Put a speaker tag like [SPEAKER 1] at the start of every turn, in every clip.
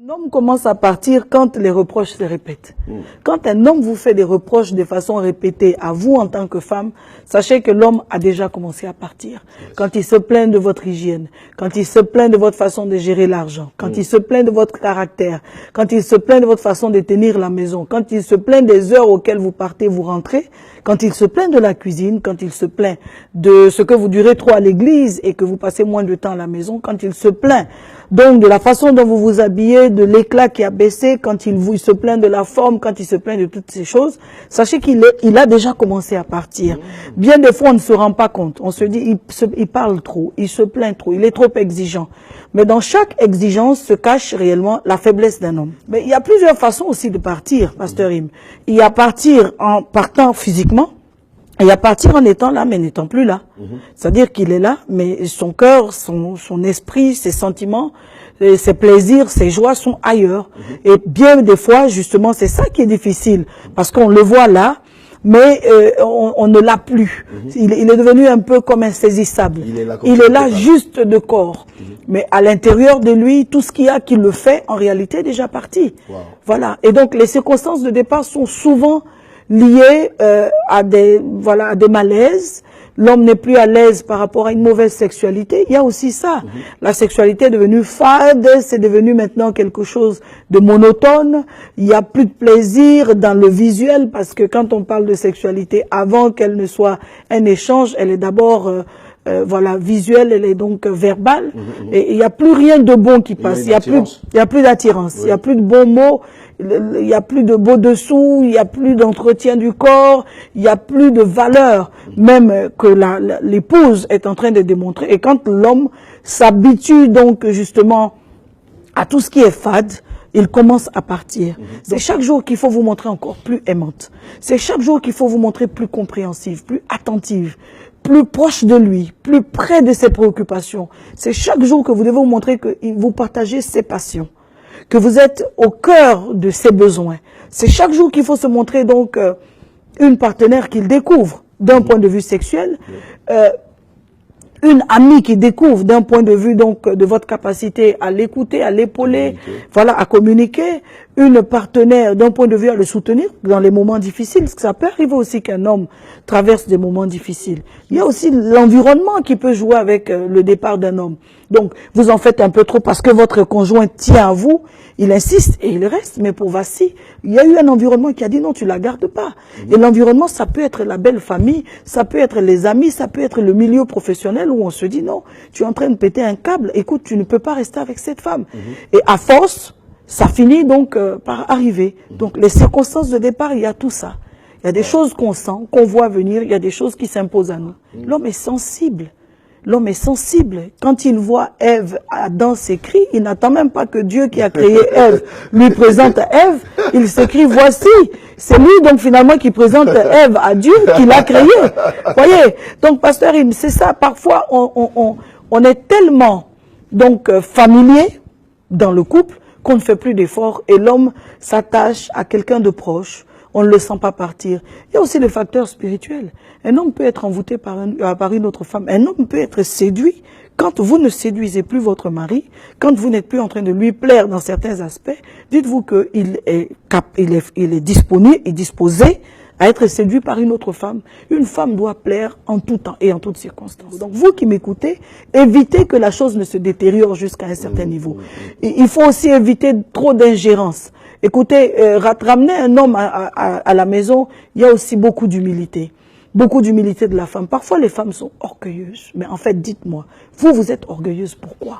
[SPEAKER 1] Un homme commence à partir quand les reproches se répètent. Quand un homme vous fait des reproches de façon répétée à vous en tant que femme, sachez que l'homme a déjà commencé à partir. Quand il se plaint de votre hygiène, quand il se plaint de votre façon de gérer l'argent, quand il se plaint de votre caractère, quand il se plaint de votre façon de tenir la maison, quand il se plaint des heures auxquelles vous partez, vous rentrez, quand il se plaint de la cuisine, quand il se plaint de ce que vous durez trop à l'église et que vous passez moins de temps à la maison, quand il se plaint donc de la façon dont vous vous habillez, de l'éclat qui a baissé, quand il se plaint de la forme, quand il se plaint de toutes ces choses, sachez qu'il a déjà commencé à partir. Bien des fois, on ne se rend pas compte. On se dit, il parle trop, il se plaint trop, il est trop exigeant. Mais dans chaque exigence se cache réellement la faiblesse d'un homme. Mais il y a plusieurs façons aussi de partir, Pasteur Im. Il y a partir en partant physiquement, et il y a partir en étant là, mais n'étant plus là. C'est-à-dire qu'il est là, mais son cœur, son esprit, ses sentiments, ses plaisirs, ses joies sont ailleurs. Et bien des fois, justement, c'est ça qui est difficile. Parce qu'on le voit là, mais on ne l'a plus. Il est devenu un peu comme insaisissable. Il est là juste de corps. Mais à l'intérieur de lui, tout ce qu'il y a qui le fait, en réalité, est déjà parti. Voilà. Et donc, les circonstances de départ sont souvent liées à des malaises. L'homme n'est plus à l'aise par rapport à une mauvaise sexualité. Il y a aussi ça. La sexualité est devenue fade, c'est devenu maintenant quelque chose de monotone. Il n'y a plus de plaisir dans le visuel parce que quand on parle de sexualité, avant qu'elle ne soit un échange, elle est d'abord visuelle, elle est donc verbale. Et il n'y a plus rien de bon qui passe. Il y a plus d'attirance. Il n'y a plus de bons mots. Il n'y a plus de beau dessous, il n'y a plus d'entretien du corps, il n'y a plus de valeur, même que l'épouse est en train de démontrer. Et quand l'homme s'habitue donc justement à tout ce qui est fade, il commence à partir. C'est chaque jour qu'il faut vous montrer encore plus aimante. C'est chaque jour qu'il faut vous montrer plus compréhensive, plus attentive, plus proche de lui, plus près de ses préoccupations. C'est chaque jour que vous devez vous montrer que vous partagez ses passions, que vous êtes au cœur de ses besoins. C'est chaque jour qu'il faut se montrer donc une partenaire qu'il découvre d'un point de vue sexuel, une amie qui découvre d'un point de vue donc de votre capacité à l'écouter, à l'épauler, voilà, à communiquer, une partenaire d'un point de vue à le soutenir dans les moments difficiles, parce que ça peut arriver aussi qu'un homme traverse des moments difficiles. Il y a aussi l'environnement qui peut jouer avec le départ d'un homme. Donc, vous en faites un peu trop parce que votre conjoint tient à vous, il insiste et il reste, mais pour Vassi, il y a eu un environnement qui a dit non, tu la gardes pas. Et l'environnement, ça peut être la belle famille, ça peut être les amis, ça peut être le milieu professionnel où on se dit non, tu es en train de péter un câble, écoute, tu ne peux pas rester avec cette femme. Et à force, ça finit donc par arriver. Donc, les circonstances de départ, il y a tout ça. Il y a des choses qu'on sent, qu'on voit venir, il y a des choses qui s'imposent à nous. L'homme est sensible. L'homme est sensible. Quand il voit Ève, Adam s'écrit, il n'attend même pas que Dieu qui a créé Ève lui présente Ève. Il s'écrit, voici. C'est lui donc finalement qui présente Ève à Dieu qui l'a créée. Voyez. Donc pasteur, c'est ça. Parfois on est tellement donc familier dans le couple qu'on ne fait plus d'efforts et l'homme s'attache à quelqu'un de proche. On ne le sent pas partir. Il y a aussi le facteur spirituel. Un homme peut être envoûté par une autre femme. Un homme peut être séduit. Quand vous ne séduisez plus votre mari, quand vous n'êtes plus en train de lui plaire dans certains aspects, dites-vous qu'il est disponible et disposé à être séduit par une autre femme. Une femme doit plaire en tout temps et en toutes circonstances. Donc vous qui m'écoutez, évitez que la chose ne se détériore jusqu'à un certain niveau. Et il faut aussi éviter trop d'ingérence. Écoutez, ramener un homme à la maison, il y a aussi beaucoup d'humilité. Beaucoup d'humilité de la femme. Parfois, les femmes sont orgueilleuses. Mais en fait, dites-moi, vous êtes orgueilleuse, pourquoi?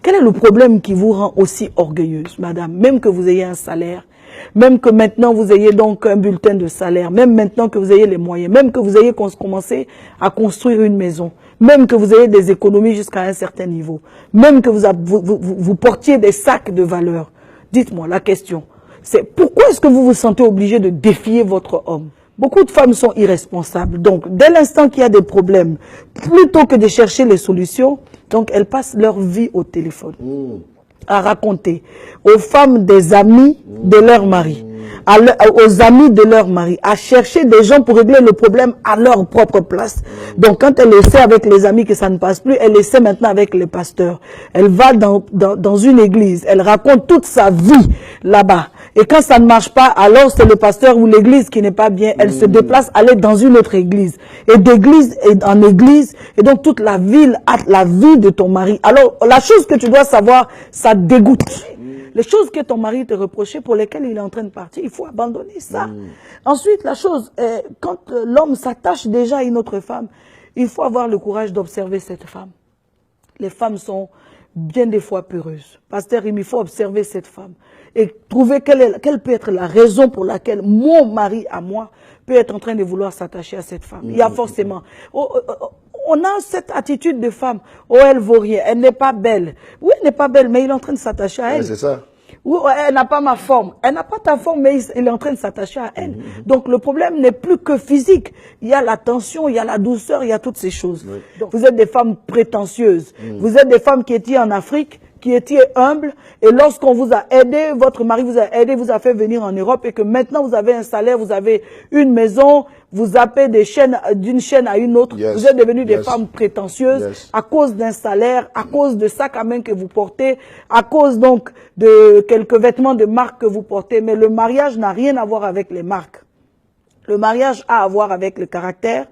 [SPEAKER 1] Quel est le problème qui vous rend aussi orgueilleuse, madame? Même que vous ayez un salaire, même que maintenant vous ayez donc un bulletin de salaire, même maintenant que vous ayez les moyens, même que vous ayez commencé à construire une maison, même que vous ayez des économies jusqu'à un certain niveau, même que vous portiez des sacs de valeur. Dites-moi, la question, c'est pourquoi est-ce que vous vous sentez obligé de défier votre homme? Beaucoup de femmes sont irresponsables. Donc, dès l'instant qu'il y a des problèmes, plutôt que de chercher les solutions, donc elles passent leur vie au téléphone à raconter aux femmes des amis de leur mari, aux amis de leur mari, à chercher des gens pour régler le problème à leur propre place. Donc quand elle essaie avec les amis que ça ne passe plus, elle essaie maintenant avec les pasteurs. Elle va dans une église, elle raconte toute sa vie là-bas. Et quand ça ne marche pas, alors c'est le pasteur ou l'église qui n'est pas bien. Elle se déplace, aller dans une autre église. Et d'église en église, et donc toute la ville a la vie de ton mari. Alors la chose que tu dois savoir, ça dégoûte. Les choses que ton mari te reprochait, pour lesquelles il est en train de partir, il faut abandonner ça. Ensuite, la chose, quand l'homme s'attache déjà à une autre femme, il faut avoir le courage d'observer cette femme. Les femmes sont bien des fois peureuses. Pasteur, il faut observer cette femme et trouver quelle peut être la raison pour laquelle mon mari à moi peut être en train de vouloir s'attacher à cette femme. Il y a forcément... on a cette attitude de femme. Oh, elle vaut rien, elle n'est pas belle. Oui, elle n'est pas belle, mais il est en train de s'attacher à elle.
[SPEAKER 2] C'est ça.
[SPEAKER 1] Ou elle n'a pas ma forme. Elle n'a pas ta forme, mais il est en train de s'attacher à elle. Donc le problème n'est plus que physique. Il y a la tension, il y a la douceur, il y a toutes ces choses. Oui. Donc, vous êtes des femmes prétentieuses. Vous êtes des femmes qui étaient en Afrique, qui étiez humbles, et lorsqu'on vous a aidé, votre mari vous a aidé, vous a fait venir en Europe, et que maintenant vous avez un salaire, vous avez une maison, vous zappez d'une chaîne à une autre, vous êtes devenus des femmes prétentieuses à cause d'un salaire, à cause de sacs à main que vous portez, à cause donc de quelques vêtements de marque que vous portez. Mais le mariage n'a rien à voir avec les marques. Le mariage a à voir avec le caractère.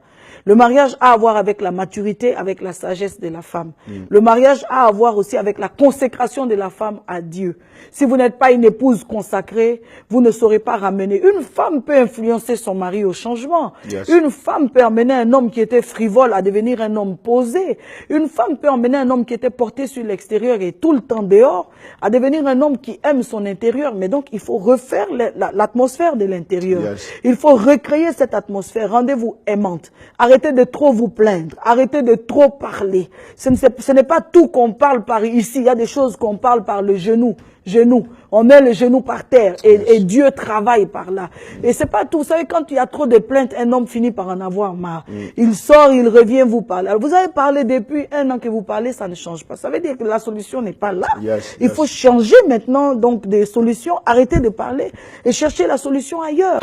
[SPEAKER 1] Le mariage a à voir avec la maturité, avec la sagesse de la femme. Le mariage a à voir aussi avec la consécration de la femme à Dieu. Si vous n'êtes pas une épouse consacrée, vous ne saurez pas ramener. Une femme peut influencer son mari au changement. Une femme peut emmener un homme qui était frivole à devenir un homme posé. Une femme peut emmener un homme qui était porté sur l'extérieur et tout le temps dehors à devenir un homme qui aime son intérieur. Mais donc, il faut refaire l'atmosphère de l'intérieur. Il faut recréer cette atmosphère. Rendez-vous aimante. Arrêtez de trop vous plaindre. Arrêtez de trop parler. Ce n'est pas tout qu'on parle par ici. Il y a des choses qu'on parle par le genou. On met le genou par terre et Dieu travaille par là. Et c'est pas tout. Vous savez, quand il y a trop de plaintes, un homme finit par en avoir marre. Il sort, il revient vous parler. Alors, vous avez parlé depuis un an que vous parlez, ça ne change pas. Ça veut dire que la solution n'est pas là. Il faut changer maintenant donc des solutions. Arrêtez de parler et chercher la solution ailleurs.